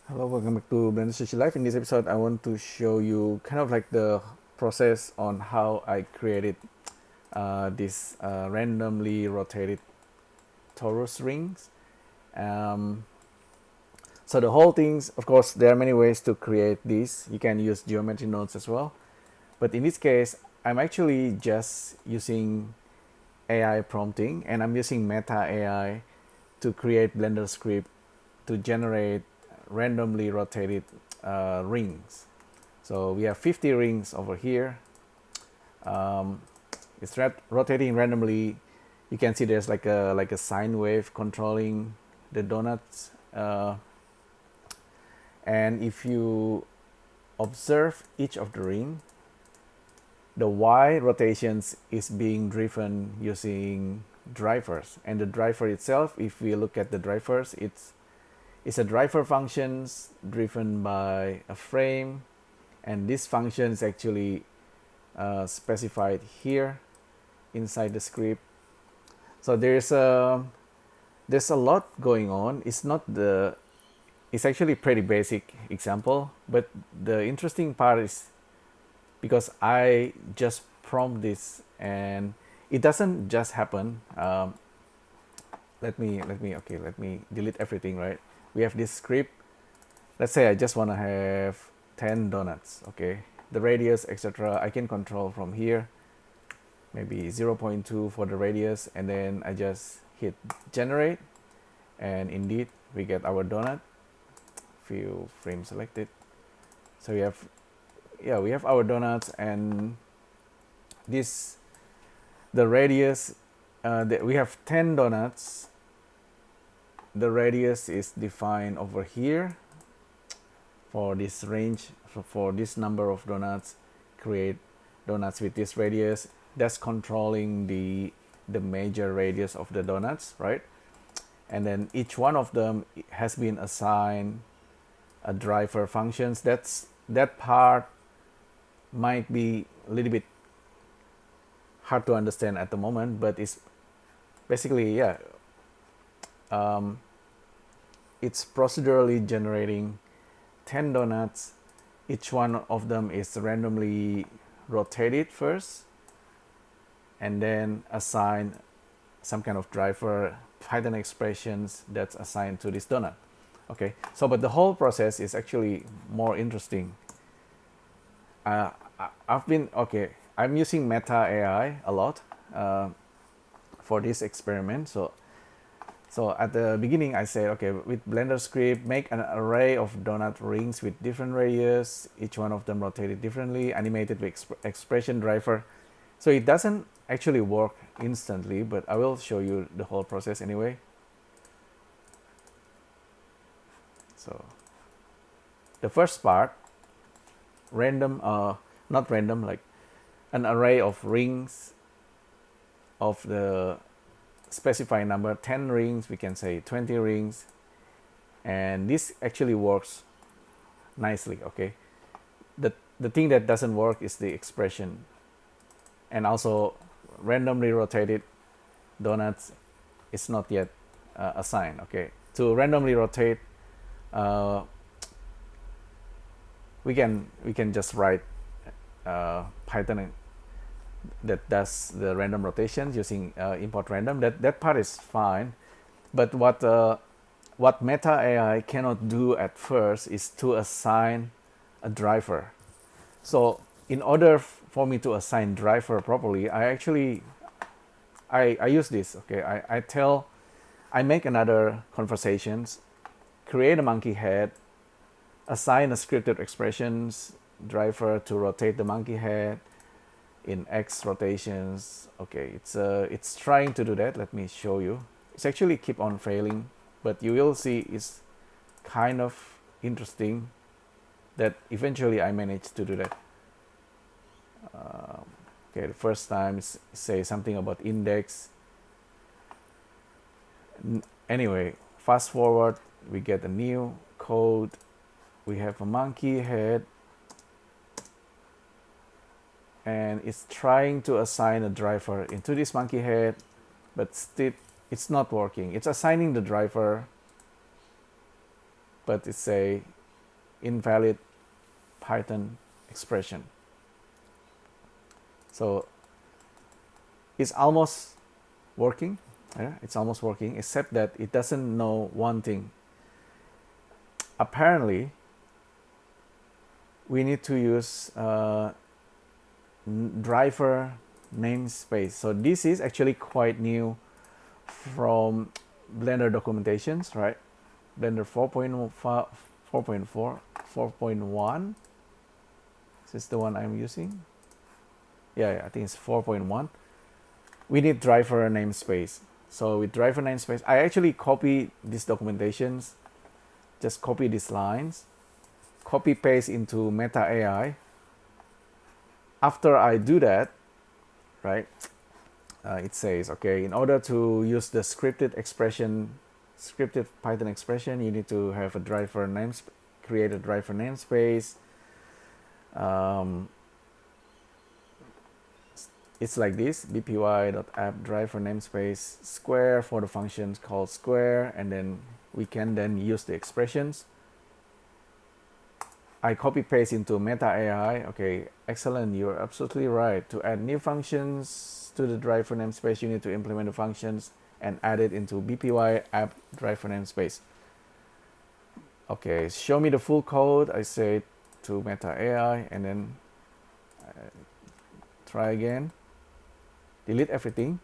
Hello, welcome back to BSLIVE. In this episode, I want to show you kind of like the process on how I created this randomly rotated torus rings. Um, so the whole things, of course, there are many ways to create this. You can use geometry nodes as well. But in this case, I'm actually just using AI prompting, and I'm using Meta AI to create Blender script to generate randomly rotated rings. So we have 50 rings over here. Um, it's rotating randomly. You can see there's like a sine wave controlling the donuts. And if you observe each of the ring, the Y rotations is being driven using drivers. And the driver itself, if we look at the drivers, it's a driver functions driven by a frame, and this function is actually specified here inside the script. So there's a lot going on. It's actually pretty basic example, but the interesting part is because I just prompt this and it doesn't just happen. Let me delete everything, right? We have this script. Let's say I just want to have 10 donuts, okay? The radius, etc. I can control from here, maybe 0.2 for the radius, and then I just hit generate, and indeed we get our donut. Few frames selected. So we have our donuts, and the radius, we have 10 donuts. The radius is defined over here for this range, for this number of donuts. Create donuts with this radius. That's controlling the major radius of the donuts, right? And then each one of them has been assigned a driver functions. That part might be a little bit hard to understand at the moment, but it's basically, it's procedurally generating 10 donuts. Each one of them is randomly rotated first, and then assign some kind of driver Python expressions that's assigned to this donut. Okay, so but the whole process is actually more interesting. I'm using Meta AI a lot for this experiment. So at the beginning, I said, okay, with Blender script, make an array of donut rings with different radius, each one of them rotated differently, animated with expression driver. So it doesn't actually work instantly, but I will show you the whole process anyway. So the first part, not random, like an array of rings of the specified number, 10 rings, we can say 20 rings, and this actually works nicely. Okay, the thing that doesn't work is the expression, and also randomly rotated donuts is not yet assigned. Okay, to randomly rotate, we can just write Python that does the random rotations using import random. That part is fine, but what Meta AI cannot do at first is to assign a driver. So in order for me to assign driver properly, I use this. Okay, I make another conversations, create a monkey head, assign a scripted expressions driver to rotate the monkey head in X rotations. Okay, it's trying to do that. Let me show you. It's actually keep on failing, but you will see it's kind of interesting that eventually I managed to do that. Okay, the first time say something about index. Anyway, fast forward, we get a new code. We have a monkey head, and it's trying to assign a driver into this monkey head, but still it's not working. It's assigning the driver, but it's invalid Python expression. So it's almost working. Yeah, it's almost working, except that it doesn't know one thing. Apparently, we need to use driver namespace. So this is actually quite new from Blender documentations, right? Blender 4.5, 4.4, 4.1. This is the one I'm using. Yeah, I think it's 4.1. We need driver namespace. So with driver namespace, I actually copy these documentations, just copy these lines, copy paste into Meta AI. After I do that, right, it says, okay, in order to use the scripted Python expression, you need to have a driver namespace, create a driver namespace. It's like this: bpy.app driver namespace square for the functions called square, and then we can then use the expressions. I copy paste into Meta AI. Okay, excellent. You're absolutely right. To add new functions to the driver namespace, you need to implement the functions and add it into bpy app driver namespace. Okay, show me the full code. I say to Meta AI, and then try again. Delete everything.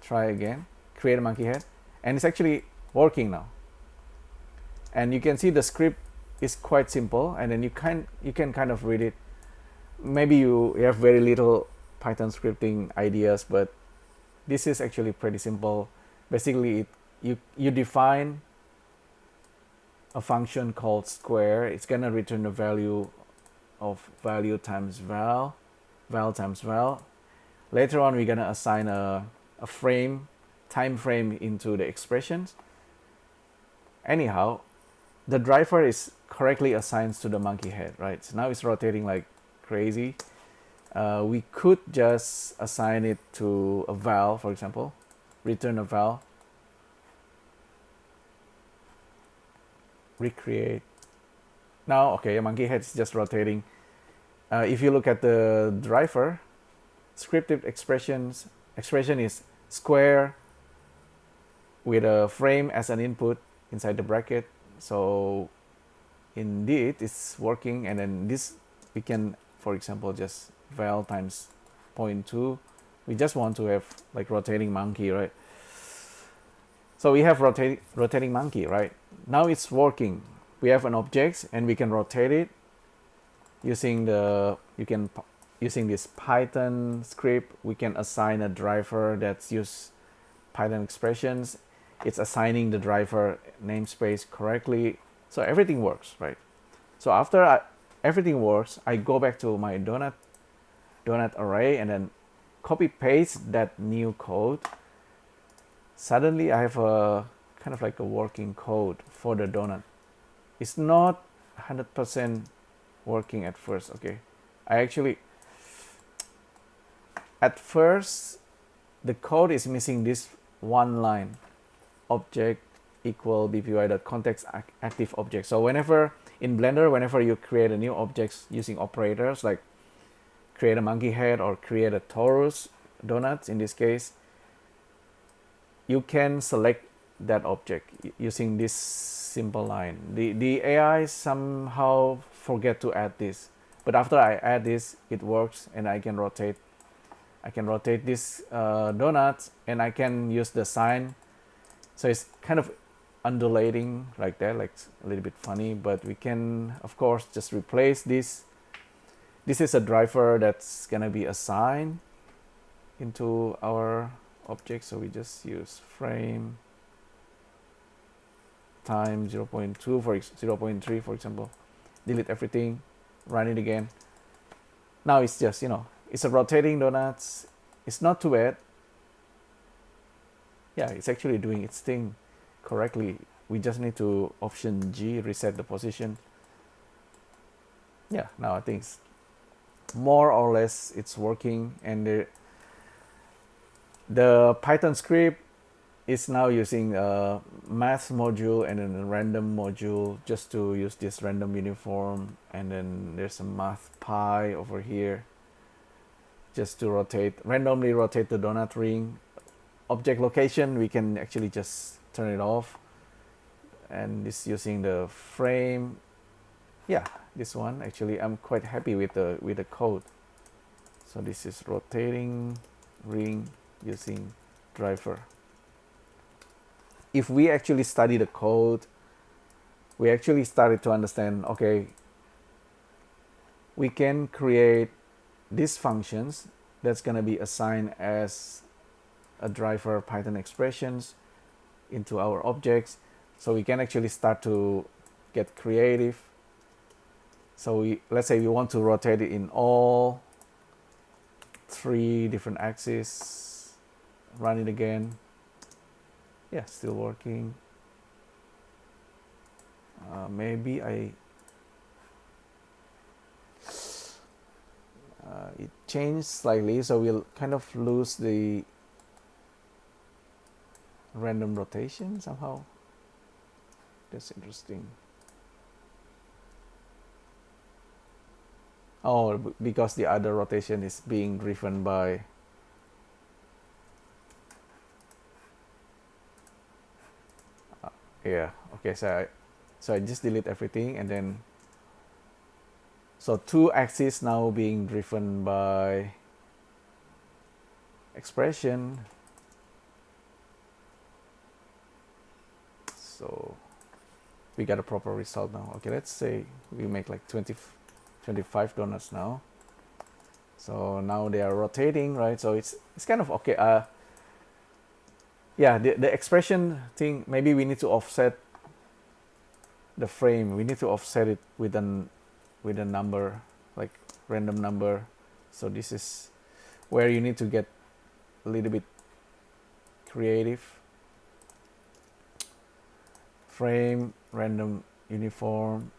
Try again. Create a monkey head, and it's actually working now. And you can see the script is quite simple, and then you can kind of read it. Maybe you have very little Python scripting ideas, but this is actually pretty simple. Basically, you define a function called square. It's gonna return the value of value times val times val. Later on, we're gonna assign a time frame into the expressions. Anyhow, the driver is correctly assigned to the monkey head, right? So now it's rotating like crazy. We could just assign it to a val, for example, return a val, recreate. Now, okay, a monkey head is just rotating. If you look at the driver, scripted expression is square with a frame as an input inside the bracket. So indeed it's working, and then this we can, for example, just val times 0.2. We just want to have like rotating monkey, right? So we have rotating monkey, right? Now it's working. We have an object and we can rotate it using using this Python script. We can assign a driver that's use Python expressions. It's assigning the driver namespace correctly. So everything works, right? So after everything works, I go back to my donut array and then copy paste that new code. Suddenly I have a kind of like a working code for the donut. It's not 100% working at first, okay? At first, the code is missing this one line, object equal bpy.context active object. So whenever in Blender, whenever you create a new object using operators like create a monkey head or create a torus donut, in this case, you can select that object using this simple line. The AI somehow forget to add this, but after I add this, it works, and I can rotate this donut, and I can use the sign. So it's kind of undulating like that, like a little bit funny, but we can of course just replace this. This is a driver that's gonna be assigned into our object, so we just use frame time 0.2 for 0.3 for example. Delete everything, run it again. Now it's just, it's a rotating donuts. It's not too bad. Yeah, it's actually doing its thing correctly. We just need to option G, reset the position. Yeah, now I think more or less it's working, and the Python script it's now using a math module and then a random module just to use this random uniform, and then there's a math pi over here just to randomly rotate the donut ring. Object location, we can actually just turn it off, and this using the frame. Yeah, this one actually I'm quite happy with the code. So this is rotating ring using driver. If we actually study the code, we actually started to understand, okay, we can create these functions that's going to be assigned as a driver Python expressions into our objects. So we can actually start to get creative. So let's say we want to rotate it in all 3 different axes. Run it again. Yeah, still working. Maybe it changed slightly, so we'll kind of lose the random rotation somehow. That's interesting. Oh, because the other rotation is being driven by yeah, okay, so I just delete everything, and then so 2 axes now being driven by expression. So we got a proper result now. Okay, let's say we make like 25 donuts now. So now they are rotating, right? So it's kind of okay. Yeah, the expression thing, maybe we need to offset the frame. We need to offset it with a number, like random number. So this is where you need to get a little bit creative. Frame, random uniform,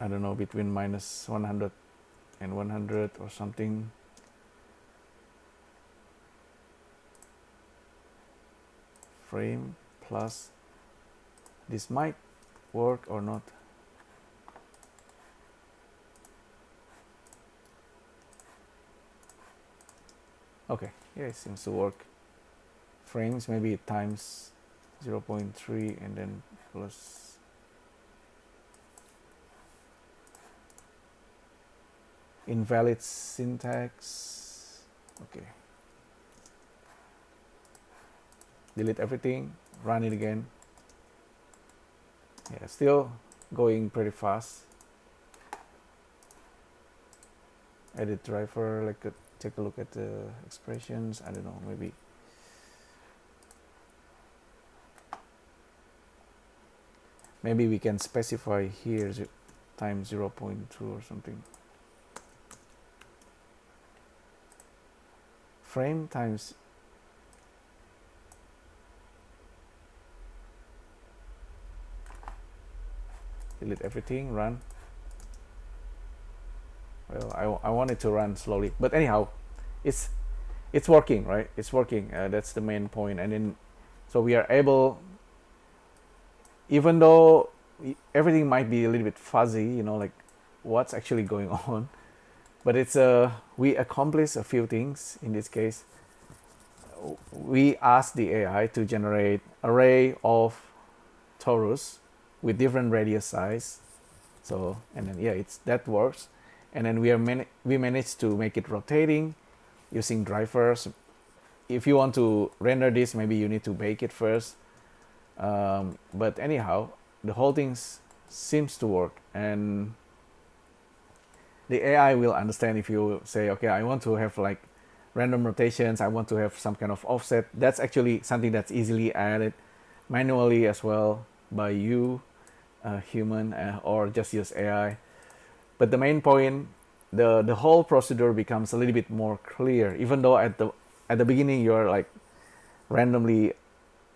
I don't know, between -100 and 100 or something. Frame plus, this might work or not. Okay, yeah, it seems to work. Frames, maybe times 0.3 and then plus invalid syntax. Okay, delete everything, run it again. Yeah, still going pretty fast. Edit driver, like take a look at the expressions. I don't know, maybe we can specify here times 0.2 or something. Frame times delete everything, run. Well, I want it to run slowly, but anyhow, it's working, right? It's working. That's the main point. And then so we are able, even though everything might be a little bit fuzzy, you know, like what's actually going on, but it's we accomplish a few things. In this case, we ask the AI to generate array of torus with different radius size. So, and then yeah, that works. And then we managed to make it rotating using drivers. If you want to render this, maybe you need to bake it first. But anyhow, the whole thing seems to work, and the AI will understand if you say, okay, I want to have like random rotations, I want to have some kind of offset. That's actually something that's easily added manually as well by you, human, or just use AI. But the main point, the whole procedure becomes a little bit more clear, even though at the beginning you're like randomly,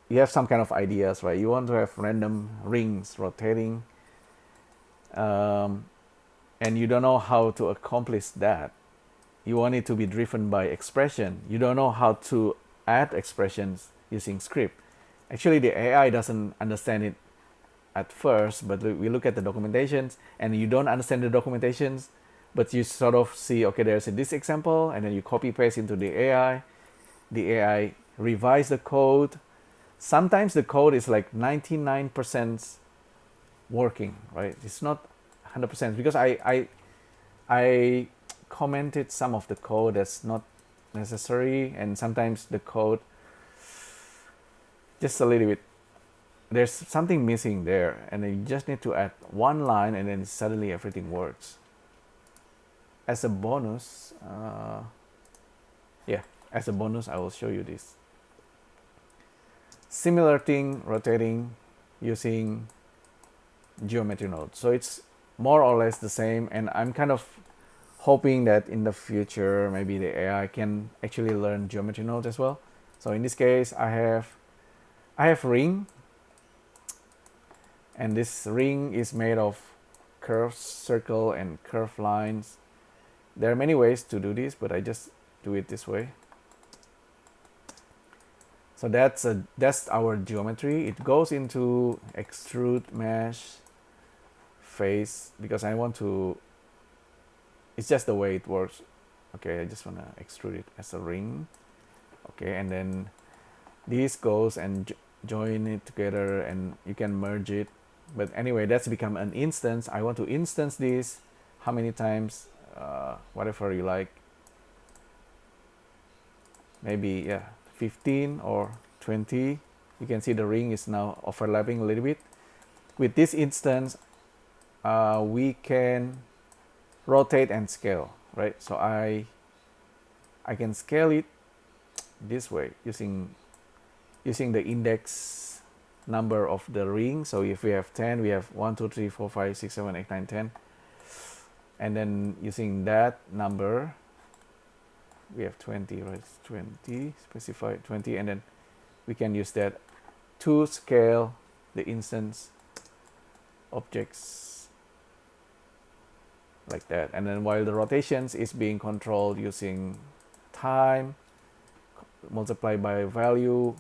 you have some kind of ideas, right? You want to have random rings rotating, and you don't know how to accomplish that. You want it to be driven by expression. You don't know how to add expressions using script. Actually, the AI doesn't understand it at first, but we look at the documentations and you don't understand the documentations, but you sort of see, okay, there's this example, and then you copy paste into the AI. The AI revise the code. Sometimes the code is like 99% working, right? It's not 100% because I commented some of the code that's not necessary, and sometimes the code just a little bit, there's something missing there, and then you just need to add one line and then suddenly everything works. As a bonus, as a bonus I will show you this. Similar thing, rotating using geometry node. So it's more or less the same, and I'm kind of hoping that in the future maybe the AI can actually learn geometry nodes as well. So in this case I have ring, and this ring is made of curved circle and curved lines. There are many ways to do this, but I just do it this way. So that's our geometry. It goes into extrude mesh face because I want to, it's just the way it works. Okay, I just want to extrude it as a ring. Okay, and then this goes and join it together, and you can merge it. But anyway, that's become an instance. I want to instance this how many times, whatever you like. Maybe 15 or 20. You can see the ring is now overlapping a little bit. With this instance, we can rotate and scale, right? So I can scale it this way using the index number of the ring. So if we have 10, we have 1, 2, 3, 4, 5, 6, 7, 8, 9, 10. And then using that number, we have 20, right? 20, specify 20, and then we can use that to scale the instance objects like that. And then while the rotations is being controlled using time multiplied by value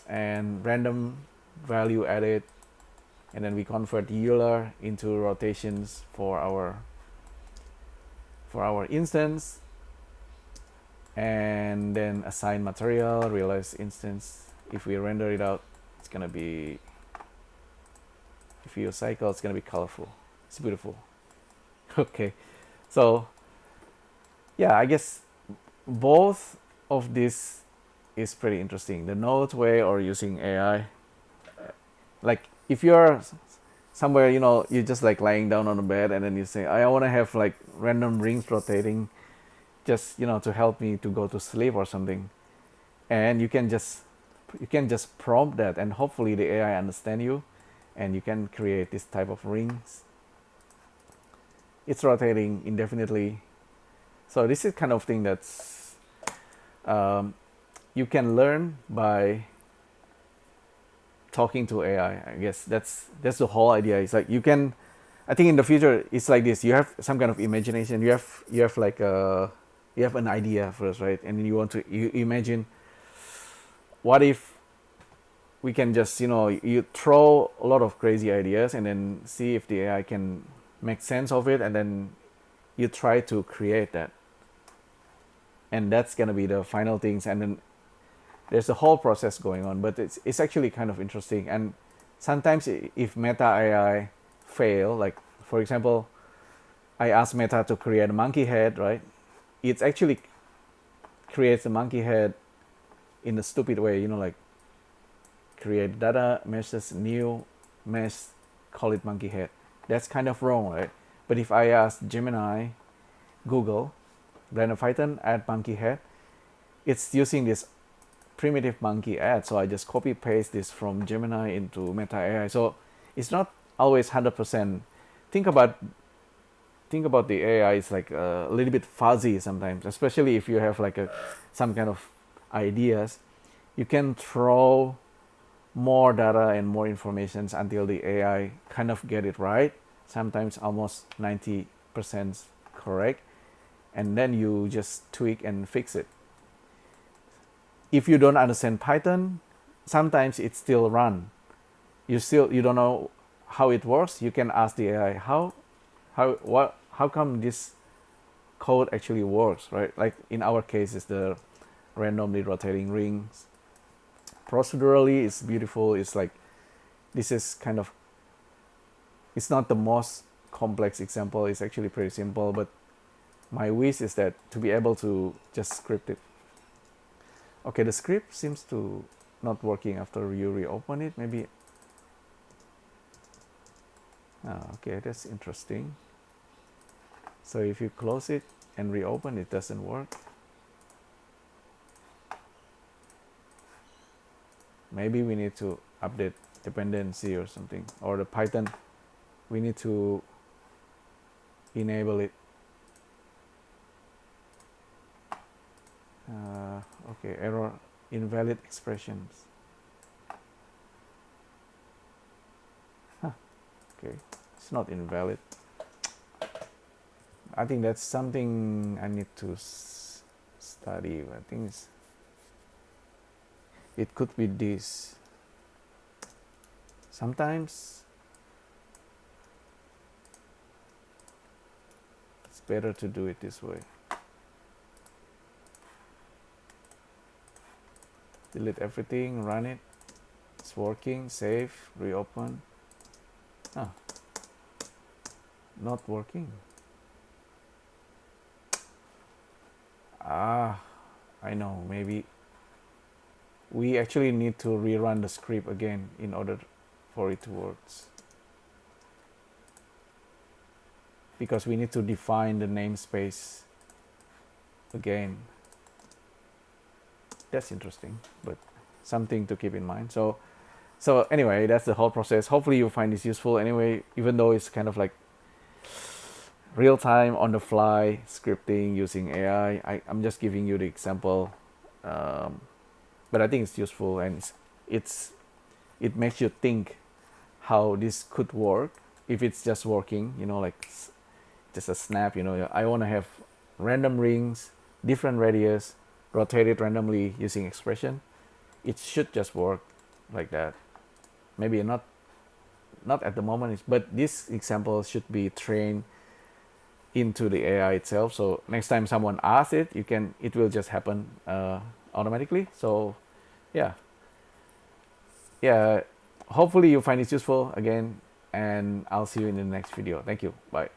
and random value added, and then we convert Euler into rotations for our instance, and then assign material, realize instance. If we render it out, it's gonna be, if you cycle, it's gonna be colorful. It's beautiful. Okay, so yeah, I guess both of this is pretty interesting. The node way or using AI. Like if you're somewhere, you're just like lying down on the bed, and then you say, I want to have like random rings rotating, just to help me to go to sleep or something, and you can just prompt that, and hopefully the AI understand you, and you can create this type of rings. It's rotating indefinitely. So this is kind of thing that's you can learn by talking to AI. I guess that's the whole idea. It's like you can, I think in the future it's like this. You have some kind of imagination. You have like you have an idea first, right? And then you imagine, what if we can just you throw a lot of crazy ideas and then see if the AI can make sense of it, and then you try to create that, and that's gonna be the final things. And then there's a whole process going on, but it's actually kind of interesting. And sometimes if Meta AI fail, like for example, I asked Meta to create a monkey head, right? It actually creates a monkey head in a stupid way, like create data meshes, new mesh, call it monkey head. That's kind of wrong, right? But if I ask Gemini, Google, Blender Python, add monkey head, it's using this primitive monkey add. So I just copy paste this from Gemini into Meta AI. So it's not always 100%. Think about the AI. It's like a little bit fuzzy sometimes, especially if you have like some kind of ideas. You can throw more data and more information until the AI kind of get it right. Sometimes almost 90% correct, and then you just tweak and fix it. if you don't understand Python, sometimes it still run. You don't know how it works. You can ask the AI how come this code actually works, right? Like in our case, is the randomly rotating rings. Procedurally, it's beautiful. It's like this is kind of, it's not the most complex example. It's actually pretty simple, but my wish is that to be able to just script it. Okay, the script seems to not working after you reopen it. Maybe. Okay, that's interesting. So if you close it and reopen, it doesn't work. Maybe we need to update dependency or something, or the Python, we need to enable it. Okay, error, invalid expressions. Okay, it's not invalid. I think that's something I need to study. I think it could be this. Sometimes it's better to do it this way. Delete everything, run it. It's working, save, reopen. Not working. I know, maybe we actually need to rerun the script again in order for it to work. Because we need to define the namespace again. That's interesting, but something to keep in mind. So anyway, that's the whole process. Hopefully you find this useful anyway, even though it's kind of like real time on the fly scripting using AI. I'm just giving you the example, but I think it's useful, and it makes you think how this could work if it's just working, like just a snap. I want to have random rings, different radius, rotated randomly using expression. It should just work like that. Maybe not at the moment, but this example should be trained into the AI itself. So next time someone asks it, it will just happen automatically. So yeah. Hopefully you find it useful again, and I'll see you in the next video. Thank you. Bye.